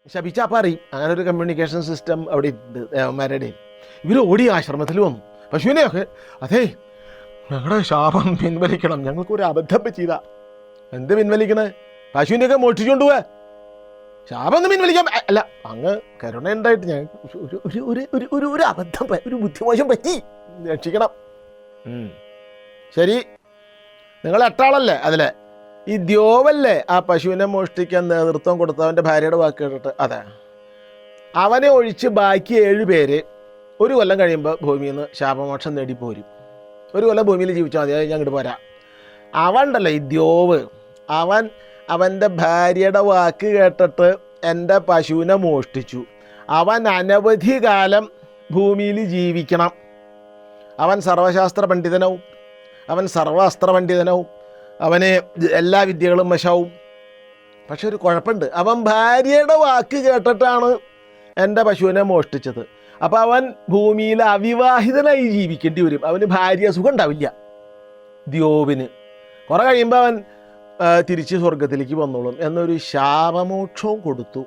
ശപിച്ചാൽ അപ്പം അറിയും. അങ്ങനെ ഒരു കമ്മ്യൂണിക്കേഷൻ സിസ്റ്റം അവിടെ ഉണ്ട് ദേവന്മാരുടെ. ഇവർ ഓടി ആശ്രമത്തിൽ വന്നു. പശുവിനെയൊക്കെ അതേ ഞങ്ങളുടെ ശാപം പിൻവലിക്കണം, ഞങ്ങൾക്കൊരു അബദ്ധം പറ്റിയതാ. എന്ത് പിൻവലിക്കണേ? പശുവിനെയൊക്കെ മോഷ്ടിച്ചുകൊണ്ട് പോവാ. ശാപം ഒന്നും പിൻവലിക്കാൻ അല്ല, അങ്ങ് കരുണ ഉണ്ടായിട്ട് ഞങ്ങൾക്ക് ഒരു അബദ്ധം, ഒരു ബുദ്ധിമോശം പറ്റി, രക്ഷിക്കണം. ശരി, നിങ്ങൾ 8 ആളല്ലേ അതിലെ? ഈ ദ്യോവല്ലേ ആ പശുവിനെ മോഷ്ടിക്കാൻ നേതൃത്വം കൊടുത്തവൻ്റെ ഭാര്യയുടെ വാക്ക് കേട്ടിട്ട്? അതെ, അവനെ ഒഴിച്ച് ബാക്കി 7 പേര് 1 കൊല്ലം കഴിയുമ്പോൾ ഭൂമിയിൽ നിന്ന് ശാപമോക്ഷം നേടി പോരും. 1 കൊല്ലം ഭൂമിയിൽ ജീവിച്ചാൽ മതി, ഞാൻ ഇങ്ങോട്ട് പോരാ. അവൻ ഉണ്ടല്ലോ ഈ ദ്യോവ്, അവൻ്റെ ഭാര്യയുടെ വാക്ക് കേട്ടിട്ട് എൻ്റെ പശുവിനെ മോഷ്ടിച്ചു. അവൻ അനവധി കാലം ഭൂമിയിൽ ജീവിക്കണം. അവൻ സർവശാസ്ത്ര പണ്ഡിതനാവും, അവൻ സർവാസ്ത്ര പണ്ഡിതനാവും, അവന് എല്ലാ വിദ്യകളും വശാവും. പക്ഷെ ഒരു കുഴപ്പമുണ്ട്, അവൻ ഭാര്യയുടെ വാക്ക് കേട്ടിട്ടാണ് എൻ്റെ പശുവിനെ മോഷ്ടിച്ചത്. അപ്പോൾ അവൻ ഭൂമിയിൽ അവിവാഹിതനായി ജീവിക്കേണ്ടി വരും. അവന് ഭാര്യ സുഖം ഉണ്ടാവില്ല ദ്യോവിന്. കുറെ കഴിയുമ്പോൾ അവൻ തിരിച്ച് സ്വർഗത്തിലേക്ക് വന്നോളും എന്നൊരു ശാപമോക്ഷവും കൊടുത്തു.